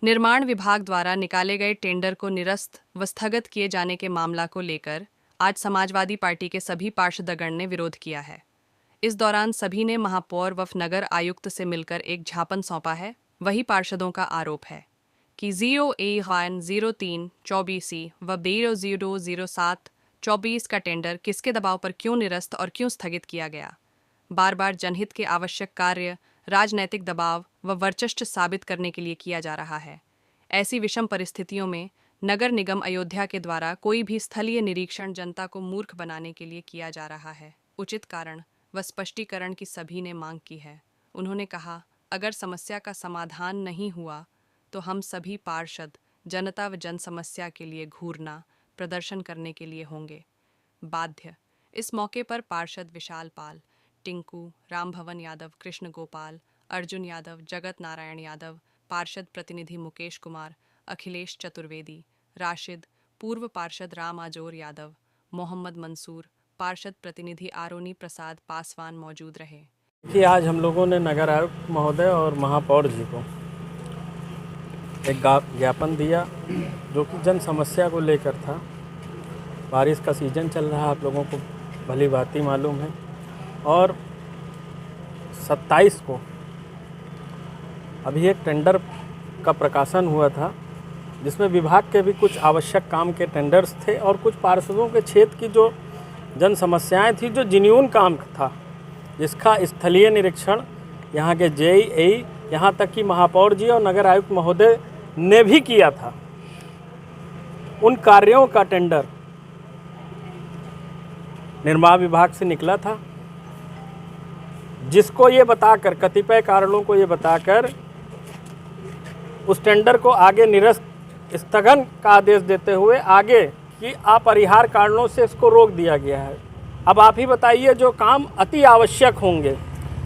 निर्माण विभाग द्वारा निकाले गए टेंडर को निरस्त व स्थगित किए जाने के मामला को लेकर आज समाजवादी पार्टी के सभी पार्षदगण ने विरोध किया है। इस दौरान सभी ने महापौर व नगर आयुक्त से मिलकर एक ज्ञापन सौंपा है। वही पार्षदों का आरोप है कि 0A-03-24 व 007-24 का टेंडर किसके दबाव पर क्यों निरस्त और क्यों स्थगित किया गया। बार बार जनहित के आवश्यक कार्य राजनैतिक दबाव व वर्चस्व साबित करने के लिए किया जा रहा है। ऐसी विषम परिस्थितियों में नगर निगम अयोध्या के द्वारा कोई भी स्थलीय निरीक्षण जनता को मूर्ख बनाने के लिए किया जा रहा है। उचित कारण व स्पष्टीकरण की सभी ने मांग की है। उन्होंने कहा, अगर समस्या का समाधान नहीं हुआ तो हम सभी पार्षद जनता व जन समस्या के लिए घूरना प्रदर्शन करने के लिए होंगे बाध्य। इस मौके पर पार्षद विशाल पाल, टिंकू, राम भवन यादव, कृष्ण गोपाल, अर्जुन यादव, जगत नारायण यादव, पार्षद प्रतिनिधि मुकेश कुमार, अखिलेश चतुर्वेदी, राशिद, पूर्व पार्षद राम आजोर यादव, मोहम्मद मंसूर, पार्षद प्रतिनिधि आरोनी प्रसाद पासवान मौजूद रहे। कि आज हम लोगों ने नगर आयुक्त महोदय और महापौर जी को एक ज्ञापन दिया जो कि जन समस्या को लेकर था। बारिश का सीज़न चल रहा है, आप लोगों को भली भांति मालूम है। और 27 को अभी एक टेंडर का प्रकाशन हुआ था जिसमें विभाग के भी कुछ आवश्यक काम के टेंडर्स थे और कुछ पार्षदों के क्षेत्र की जो जन समस्याएं थी, जो जिन्यून काम था, जिसका स्थलीय निरीक्षण यहाँ के जेईई यहाँ तक कि महापौर जी और नगर आयुक्त महोदय ने भी किया था। उन कार्यों का टेंडर निर्माण विभाग से निकला था, जिसको ये बताकर, कतिपय कारणों को ये बताकर उस टेंडर को आगे निरस्त स्थगन का आदेश देते हुए आगे कि अपरिहार्य कारणों से इसको रोक दिया गया है। अब आप ही बताइए, जो काम अति आवश्यक होंगे,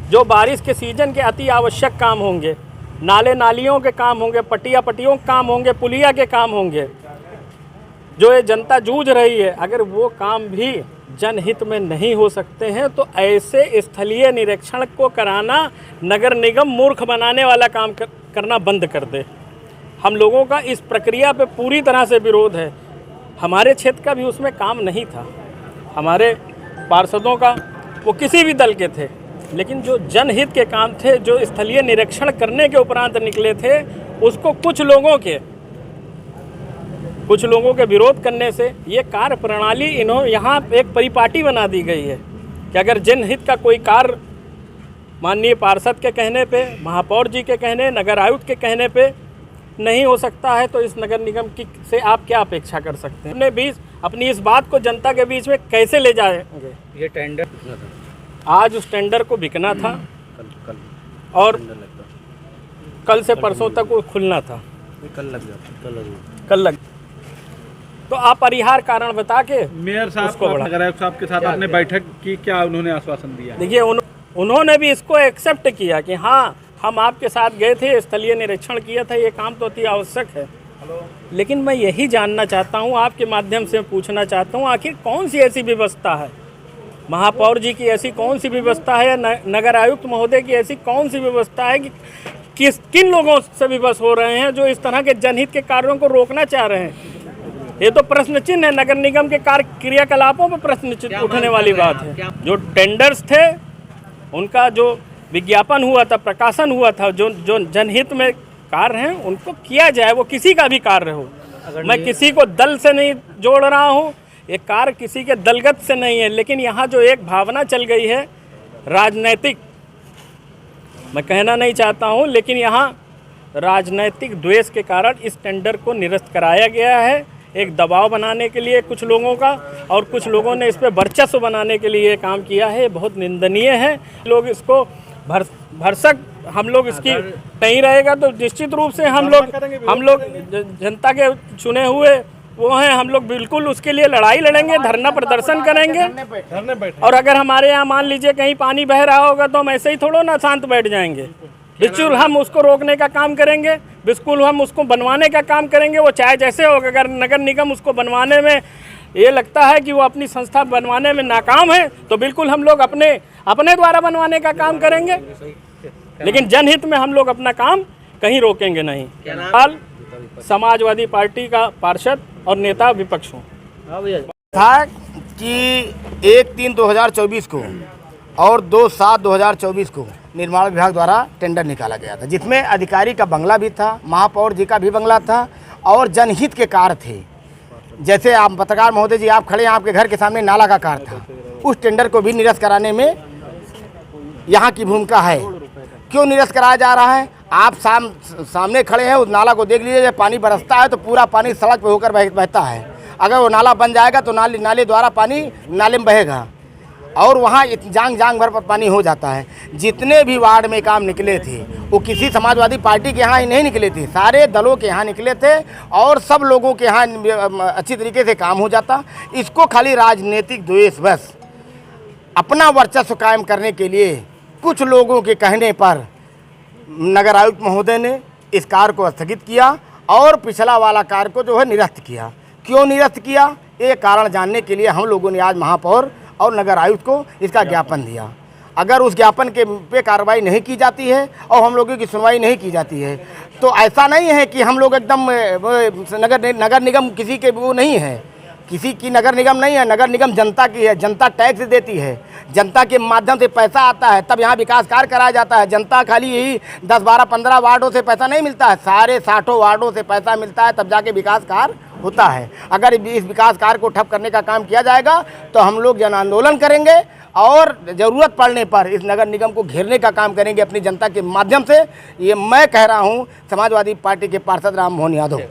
जो बारिश के सीजन के अति आवश्यक काम होंगे, नाले नालियों के काम होंगे, पट्टियों के काम होंगे, पुलिया के काम होंगे, जो ये जनता जूझ रही है, अगर वो काम भी जनहित में नहीं हो सकते हैं तो ऐसे स्थलीय निरीक्षण को कराना नगर निगम मूर्ख बनाने वाला काम करना बंद कर दे। हम लोगों का इस प्रक्रिया पे पूरी तरह से विरोध है। हमारे क्षेत्र का भी उसमें काम नहीं था, हमारे पार्षदों का, वो किसी भी दल के थे, लेकिन जो जनहित के काम थे, जो स्थलीय निरीक्षण करने के उपरांत निकले थे, उसको कुछ लोगों के विरोध करने से ये कार्य प्रणाली यहाँ एक परिपाटी बना दी गई है कि अगर जनहित का कोई कार्य माननीय पार्षद के कहने पे, महापौर जी के कहने, नगर आयुक्त के कहने पे नहीं हो सकता है तो इस नगर निगम की से आप क्या अपेक्षा कर सकते हैं। अपनी इस बात को जनता के बीच में कैसे ले जाएंगे। ये टेंडर आज उस टेंडर को बिकना था और कल से परसों तक वो खुलना था, कल लग तो आप अपरिहार्य कारण बता के मेयर साहब नगर आयुक्त साहब के साथ आपने बैठक की, क्या उन्होंने आश्वासन दिया? देखिए, उन्होंने भी इसको एक्सेप्ट किया कि हाँ, हम आपके साथ गए थे, स्थलीय निरीक्षण किया था, ये काम तो अति आवश्यक है। लेकिन मैं यही जानना चाहता हूँ, आपके माध्यम से पूछना चाहता हूँ, आखिर कौन सी ऐसी व्यवस्था है, महापौर जी की ऐसी कौन सी व्यवस्था है, या नगर आयुक्त महोदय की ऐसी कौन सी व्यवस्था है कि किन लोगों से विवश हो रहे हैं जो इस तरह के जनहित के कार्यों को रोकना चाह रहे हैं। ये तो प्रश्न चिन्ह है, नगर निगम के कार्य क्रियाकलापों पर प्रश्न चिन्ह उठने वाली बात है। जो टेंडर्स थे, उनका जो विज्ञापन हुआ था, प्रकाशन हुआ था, जो जनहित में कार्य हैं उनको किया जाए, वो किसी का भी कार्य हो। मैं किसी को दल से नहीं जोड़ रहा हूँ, ये कार्य किसी के दलगत से नहीं है, लेकिन यहाँ जो एक भावना चल गई है राजनैतिक, मैं कहना नहीं चाहता हूँ, लेकिन यहाँ राजनैतिक द्वेष के कारण इस टेंडर को निरस्त कराया गया है, एक दबाव बनाने के लिए कुछ लोगों का, और कुछ लोगों ने इस पर वर्चस्व बनाने के लिए काम किया है। बहुत निंदनीय है। लोग इसको भरसक, हम लोग इसकी नहीं रहेगा तो निश्चित रूप से हम लोग जनता के चुने हुए वो हैं, हम लोग बिल्कुल उसके लिए लड़ाई लड़ेंगे, धरना प्रदर्शन करेंगे। और अगर हमारे यहाँ मान लीजिए कहीं पानी बह रहा होगा तो हम ऐसे ही थोड़ा ना शांत बैठ जाएंगे। बिल्कुल हम उसको रोकने का काम करेंगे, बिल्कुल हम उसको बनवाने का काम करेंगे, वो चाहे जैसे होगा। अगर नगर निगम उसको बनवाने में ये लगता है कि वो अपनी संस्था बनवाने में नाकाम है तो बिल्कुल हम लोग अपने द्वारा बनवाने का काम करेंगे, लेकिन जनहित में हम लोग अपना काम कहीं रोकेंगे नहीं। हाल समाजवादी पार्टी का पार्षद और नेता विपक्ष हूँ। था कि 1/3/2024 को और 2/7/2024 को निर्माण विभाग द्वारा टेंडर निकाला गया था, जिसमें अधिकारी का बंगला भी था, महापौर जी का भी बंगला था और जनहित के कार्य थे। जैसे आप पत्रकार महोदय जी आप खड़े हैं, आपके घर के सामने नाला का कार्य था, उस टेंडर को भी निरस्त कराने में यहाँ की भूमिका है। क्यों निरस्त कराया जा रहा है? आप सामने खड़े हैं, उस नाला को देख लीजिए, जब पानी बरसता है तो पूरा पानी सड़क पे होकर बहता है। अगर वो नाला बन जाएगा तो नाले द्वारा पानी नाले में बहेगा और वहाँ जांग भर पर पानी हो जाता है। जितने भी वार्ड में काम निकले थे वो किसी समाजवादी पार्टी के यहाँ ही नहीं निकले थे, सारे दलों के यहाँ निकले थे और सब लोगों के यहाँ अच्छी तरीके से काम हो जाता। इसको खाली राजनीतिक द्वेष बस अपना वर्चस्व कायम करने के लिए कुछ लोगों के कहने पर नगर आयुक्त महोदय ने इस कार्य को स्थगित किया और पिछला वाला कार्य को जो है निरस्त किया। क्यों निरस्त किया, ये कारण जानने के लिए हम लोगों ने आज महापौर और नगर आयुक्त को इसका ज्ञापन दिया। अगर उस ज्ञापन के पे कार्रवाई नहीं की जाती है और हम लोगों की सुनवाई नहीं की जाती है तो ऐसा नहीं है कि हम लोग एकदम नगर निगम किसी के वो नहीं है, किसी की नगर निगम नहीं है। नगर निगम जनता की है, जनता टैक्स देती है, जनता के माध्यम से पैसा आता है, तब यहाँ विकास कार्य कराया जाता है। जनता खाली यही 10, 12, 15 वार्डों से पैसा नहीं मिलता है, सारे 60 वार्डों से पैसा मिलता है, तब जाके विकास कार्य होता है। अगर इस विकास कार्य को ठप करने का काम किया जाएगा तो हम लोग जन आंदोलन करेंगे और ज़रूरत पड़ने पर इस नगर निगम को घेरने का काम करेंगे अपनी जनता के माध्यम से। ये मैं कह रहा हूँ समाजवादी पार्टी के पार्षद राम मोहन यादव।